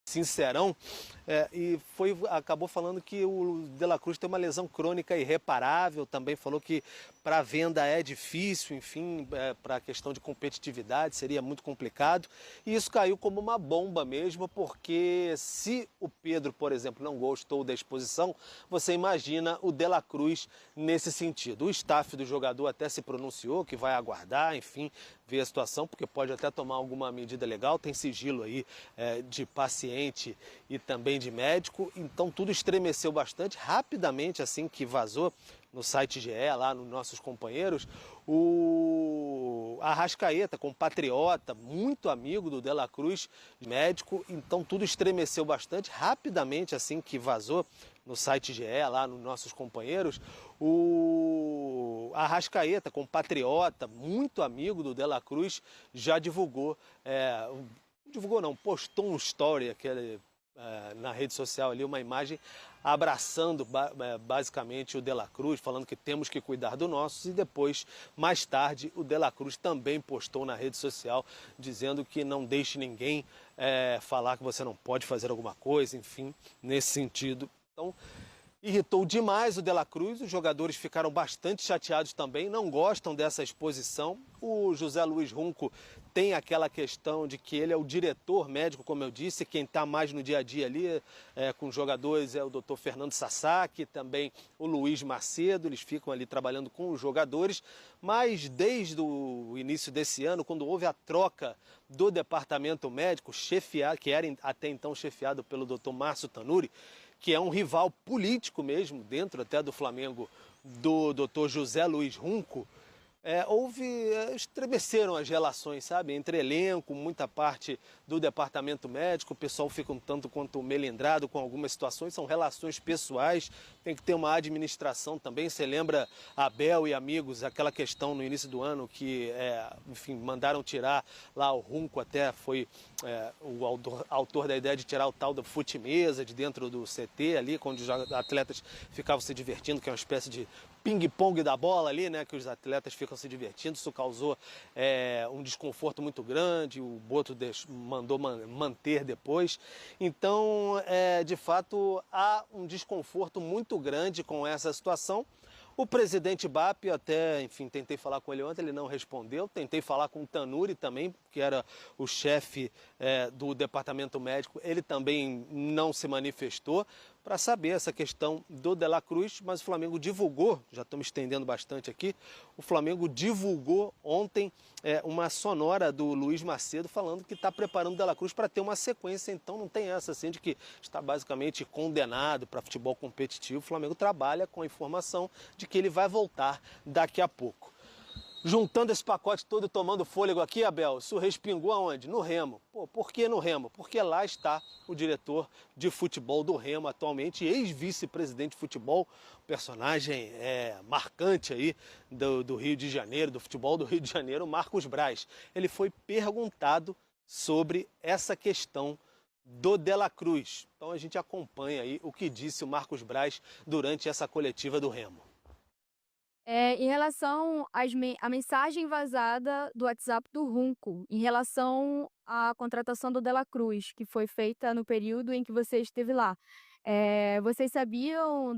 Sincerão, e acabou falando que o De La Cruz tem uma lesão crônica irreparável, também falou que para a venda é difícil, enfim, para a questão de competitividade seria muito complicado, e isso caiu como uma bomba mesmo, porque se o Pedro, por exemplo, não gostou da exposição, você imagina o De La Cruz nesse sentido. O staff do jogador até se pronunciou que vai aguardar, enfim, ver a situação, porque pode até tomar alguma medida legal, tem sigilo aí de paciente e também de médico, então tudo estremeceu bastante. Rapidamente, assim que vazou no site GE, lá nos nossos companheiros, o Arrascaeta, compatriota, muito amigo do De La Cruz, médico, então tudo estremeceu bastante. Rapidamente, assim que vazou no site GE, lá nos nossos companheiros, o Arrascaeta, compatriota, muito amigo do De La Cruz, já divulgou, postou um story na rede social ali, uma imagem abraçando basicamente o De La Cruz, falando que temos que cuidar do nosso, e depois, mais tarde, o De La Cruz também postou na rede social dizendo que não deixe ninguém falar que você não pode fazer alguma coisa, enfim, nesse sentido. Então, irritou demais o De La Cruz, os jogadores ficaram bastante chateados também, não gostam dessa exposição. O José Luiz Runco tem aquela questão de que ele é o diretor médico, como eu disse, quem está mais no dia a dia ali com os jogadores é o Dr. Fernando Sasaki, também o Luiz Macedo, eles ficam ali trabalhando com os jogadores, mas desde o início desse ano, quando houve a troca do departamento médico, que era até então chefiado pelo Dr. Márcio Tanuri, que é um rival político mesmo, dentro até do Flamengo, do Dr. José Luiz Runco, estremeceram as relações, sabe, entre elenco, muita parte do departamento médico, o pessoal fica um tanto quanto melindrado com algumas situações, são relações pessoais, tem que ter uma administração também. Você lembra Abel e amigos, aquela questão no início do ano que, enfim, mandaram tirar lá o Runco, até foi o autor da ideia de tirar o tal da fute-mesa de dentro do CT ali, onde os atletas ficavam se divertindo, que é uma espécie de ping-pong da bola ali, né, que os atletas ficam se divertindo. Isso causou um desconforto muito grande, o Boto mandou manter depois. Então, de fato, há um desconforto muito grande com essa situação. O presidente BAP, até, enfim, tentei falar com ele ontem, ele não respondeu. Tentei falar com o Tanuri também, que era o chefe do departamento médico, ele também não se manifestou para saber essa questão do De La Cruz, mas o Flamengo divulgou, já estamos estendendo bastante aqui, o Flamengo divulgou ontem uma sonora do Luiz Macedo falando que está preparando o De La Cruz para ter uma sequência, então não tem essa assim de que está basicamente condenado para futebol competitivo. O Flamengo trabalha com a informação de que ele vai voltar daqui a pouco. Juntando esse pacote todo, tomando fôlego aqui, Abel, isso respingou aonde? No Remo. Pô, por que no Remo? Porque lá está o diretor de futebol do Remo atualmente, ex-vice-presidente de futebol, personagem marcante aí do Rio de Janeiro, do futebol do Rio de Janeiro, Marcos Braz. Ele foi perguntado sobre essa questão do De La Cruz. Então a gente acompanha aí o que disse o Marcos Braz durante essa coletiva do Remo. Em relação à mensagem vazada do WhatsApp do Runco, em relação à contratação do De La Cruz, que foi feita no período em que você esteve lá. Vocês sabiam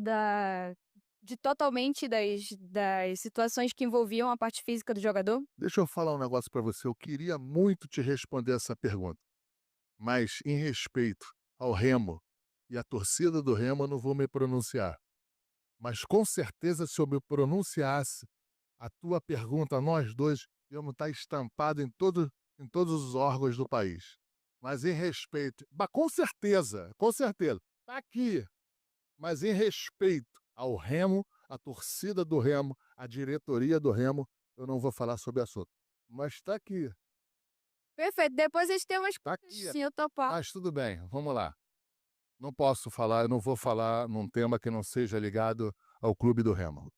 totalmente das situações que envolviam a parte física do jogador? Deixa eu falar um negócio para você. Eu queria muito te responder essa pergunta, mas em respeito ao Remo e à torcida do Remo, eu não vou me pronunciar. Mas com certeza, se eu me pronunciasse, a tua pergunta, nós dois, íamos estar estampado em todos os órgãos do país. Mas em respeito, com certeza, está aqui. Mas em respeito ao Remo, à torcida do Remo, à diretoria do Remo, eu não vou falar sobre o assunto. Mas está aqui. Perfeito, depois a gente tem umas Tá coisas aqui. sim, eu topar. Mas tudo bem, vamos lá. Não posso falar, eu não vou falar num tema que não seja ligado ao clube do Remo.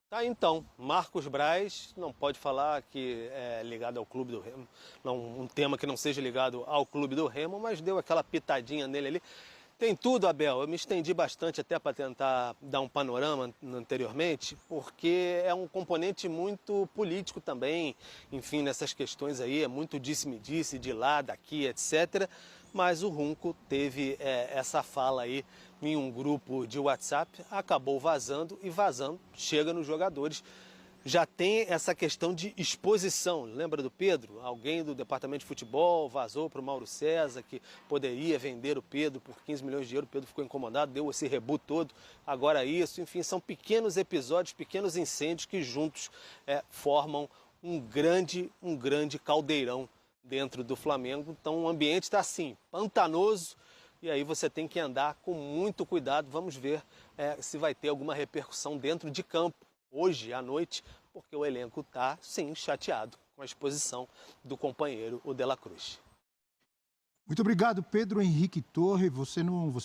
Tá, então, Marcos Braz não pode falar que é ligado ao clube do Remo, não, um tema que não seja ligado ao clube do Remo, mas deu aquela pitadinha nele ali. Tem tudo, Abel. Eu me estendi bastante até para tentar dar um panorama anteriormente, porque é um componente muito político também, enfim, nessas questões aí, é muito disse-me-disse, de lá, daqui, etc. Mas o Runco teve essa fala aí em um grupo de WhatsApp, acabou vazando e vazando, chega nos jogadores. Já tem essa questão de exposição. Lembra do Pedro? Alguém do departamento de futebol vazou para o Mauro César que poderia vender o Pedro por 15 milhões de euros. O Pedro ficou incomodado, deu esse rebu todo. Agora isso, enfim, são pequenos episódios, pequenos incêndios que juntos formam um grande caldeirão dentro do Flamengo. Então o ambiente está assim, pantanoso. E aí você tem que andar com muito cuidado. Vamos ver se vai ter alguma repercussão dentro de campo hoje à noite, porque o elenco está, sim, chateado com a exposição do companheiro, o De La Cruz. Muito obrigado, Pedro Henrique Torre. Você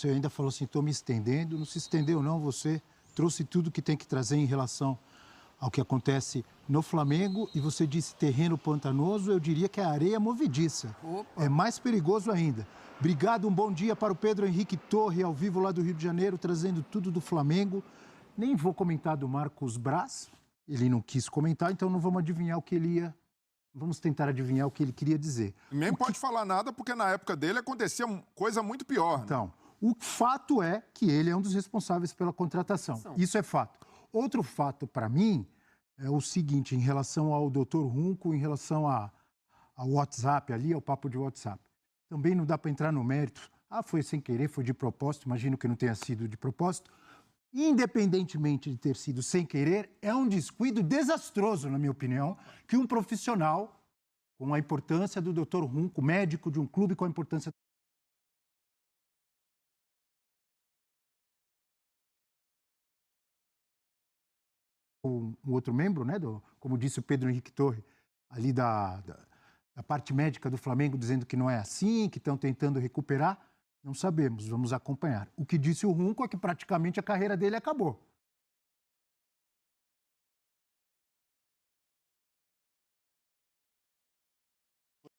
ainda falou assim, estou me estendendo. Não se estendeu, não. Você trouxe tudo que tem que trazer em relação ao que acontece no Flamengo. E você disse terreno pantanoso, eu diria que é areia movediça. Opa. É mais perigoso ainda. Obrigado, um bom dia para o Pedro Henrique Torre, ao vivo lá do Rio de Janeiro, trazendo tudo do Flamengo. Nem vou comentar do Marcos Braz, ele não quis comentar, então não vamos adivinhar o que ele ia... Vamos tentar adivinhar o que ele queria dizer. Nem pode falar nada, porque na época dele acontecia coisa muito pior. Né? Então, o fato é que ele é um dos responsáveis pela contratação. Isso é fato. Outro fato, para mim, é o seguinte, em relação ao Dr. Runco, em relação ao WhatsApp ali, ao papo de WhatsApp. Também não dá para entrar no mérito. Ah, foi sem querer, foi de propósito, imagino que não tenha sido de propósito. Independentemente de ter sido sem querer, é um descuido desastroso, na minha opinião, que um profissional, com a importância do Dr. Runco, médico de um clube com a importância... Um outro membro, né, como disse o Pedro Henrique Torre, ali da parte médica do Flamengo, dizendo que não é assim, que estão tentando recuperar. Não sabemos, vamos acompanhar. O que disse o Runco é que praticamente a carreira dele acabou.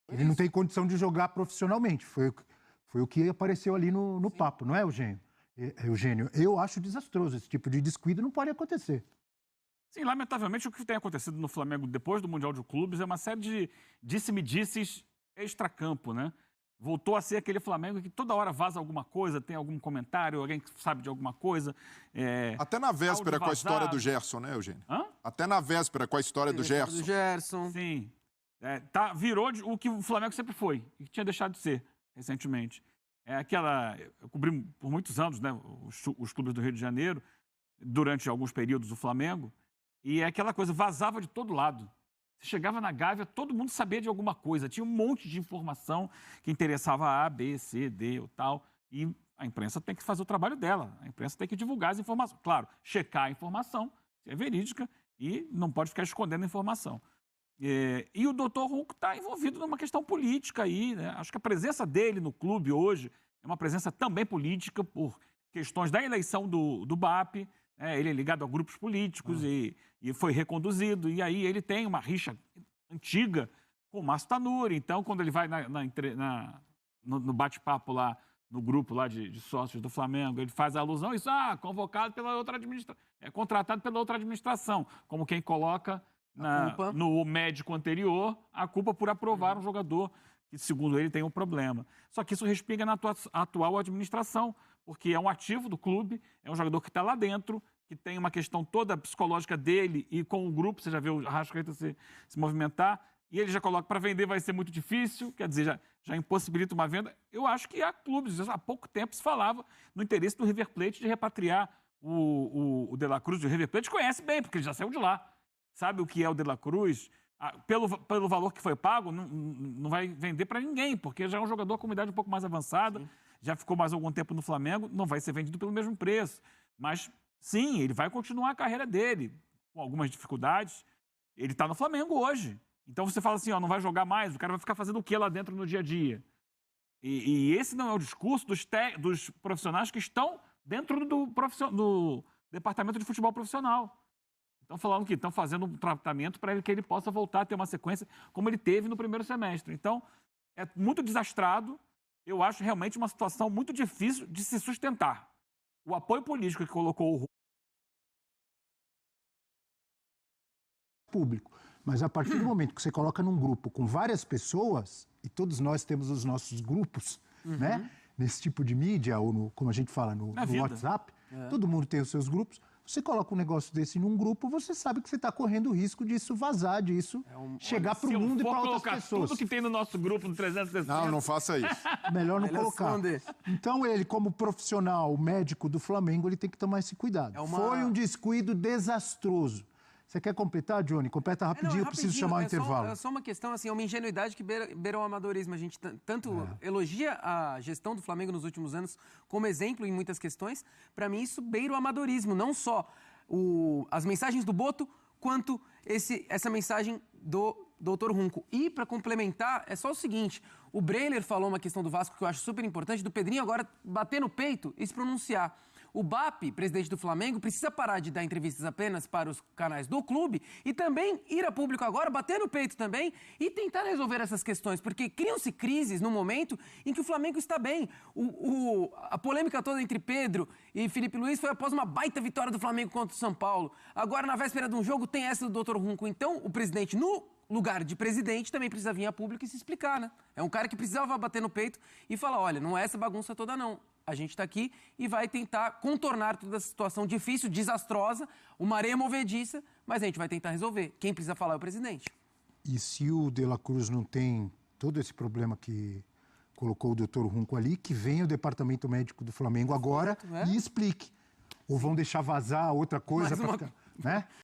Ele não tem condição de jogar profissionalmente. Foi o que apareceu ali no papo, não é, Eugênio? Eugênio, eu acho desastroso. Esse tipo de descuido não pode acontecer. Sim, lamentavelmente o que tem acontecido no Flamengo depois do Mundial de Clubes é uma série de disse-me-disses extracampo, né? Voltou a ser aquele Flamengo que toda hora vaza alguma coisa, tem algum comentário, alguém que sabe de alguma coisa. Até na véspera com a história do Gerson, né, Eugênio? Hã? Até na véspera com a história do Gerson. Sim. Virou o que o Flamengo sempre foi, e que tinha deixado de ser recentemente. Eu cobri por muitos anos, né, os clubes do Rio de Janeiro, durante alguns períodos do Flamengo, e aquela coisa vazava de todo lado. Você chegava na Gávea, todo mundo sabia de alguma coisa. Tinha um monte de informação que interessava a B, C, D ou tal. E a imprensa tem que fazer o trabalho dela. A imprensa tem que divulgar as informações. Claro, checar a informação, se é verídica, e não pode ficar escondendo a informação. E o doutor Runco está envolvido numa questão política aí, né? Acho que a presença dele no clube hoje é uma presença também política por questões da eleição do BAP. Ele é ligado a grupos políticos e foi reconduzido. E aí ele tem uma rixa antiga com o Márcio Tanuri. Então, quando ele vai no bate-papo lá, no grupo lá de sócios do Flamengo, ele faz a alusão a isso, convocado pela outra administração, contratado pela outra administração, como quem coloca no médico anterior a culpa por aprovar um jogador que, segundo ele, tem um problema. Só que isso respinga na atual administração, porque é um ativo do clube, é um jogador que está lá dentro, que tem uma questão toda psicológica dele e com o grupo, você já viu o Arrascaeta se movimentar, e ele já coloca para vender vai ser muito difícil, quer dizer, já impossibilita uma venda. Eu acho que há clubes, há pouco tempo se falava no interesse do River Plate de repatriar o De La Cruz. O River Plate conhece bem, porque ele já saiu de lá. Sabe o que é o De La Cruz? Pelo valor que foi pago, não vai vender para ninguém, porque já é um jogador com uma idade um pouco mais avançada, sim, já ficou mais algum tempo no Flamengo, não vai ser vendido pelo mesmo preço. Mas, sim, ele vai continuar a carreira dele, com algumas dificuldades. Ele está no Flamengo hoje. Então você fala assim, não vai jogar mais, o cara vai ficar fazendo o que lá dentro no dia a dia? E esse não é o discurso dos profissionais que estão dentro do departamento de futebol profissional. Estão falando que estão fazendo um tratamento para que ele possa voltar a ter uma sequência como ele teve no primeiro semestre. Então, é muito desastrado. eu acho realmente uma situação muito difícil de se sustentar. O apoio político que colocou o público. Mas a partir do momento que você coloca num grupo com várias pessoas, e todos nós temos os nossos grupos, né? Nesse tipo de mídia, ou como a gente fala, no WhatsApp, todo mundo tem os seus grupos. Você coloca um negócio desse num grupo, você sabe que você está correndo o risco disso vazar, disso chegar para o mundo e para outras pessoas. Tudo que tem no nosso grupo, no 360... Não, não faça isso. Melhor não colocar. Então ele, como profissional, médico do Flamengo, ele tem que tomar esse cuidado. Foi um descuido desastroso. Você quer completar, Johnny? Completa rapidinho, eu preciso chamar o intervalo. É só uma questão, assim, é uma ingenuidade que beira o amadorismo. A gente tanto elogia a gestão do Flamengo nos últimos anos como exemplo em muitas questões. Para mim, isso beira o amadorismo. Não só as mensagens do Boto, quanto essa mensagem do Dr. Runco. E, para complementar, é só o seguinte. O Breiler falou uma questão do Vasco que eu acho super importante, do Pedrinho agora bater no peito e se pronunciar. O BAP, presidente do Flamengo, precisa parar de dar entrevistas apenas para os canais do clube e também ir a público agora, bater no peito também e tentar resolver essas questões, porque criam-se crises no momento em que o Flamengo está bem. A polêmica toda entre Pedro e Felipe Luiz foi após uma baita vitória do Flamengo contra o São Paulo. Agora, na véspera de um jogo, tem essa do Dr. Runco. Então, o presidente, no lugar de presidente, também precisa vir a público e se explicar, né? É um cara que precisava bater no peito e falar, olha, não é essa bagunça toda não. A gente está aqui e vai tentar contornar toda essa situação difícil, desastrosa, uma areia movediça, mas a gente vai tentar resolver. Quem precisa falar é o presidente. E se o De La Cruz não tem todo esse problema que colocou o doutor Runco ali, que venha o departamento médico do Flamengo agora e explique. Ou vão deixar vazar outra coisa, né?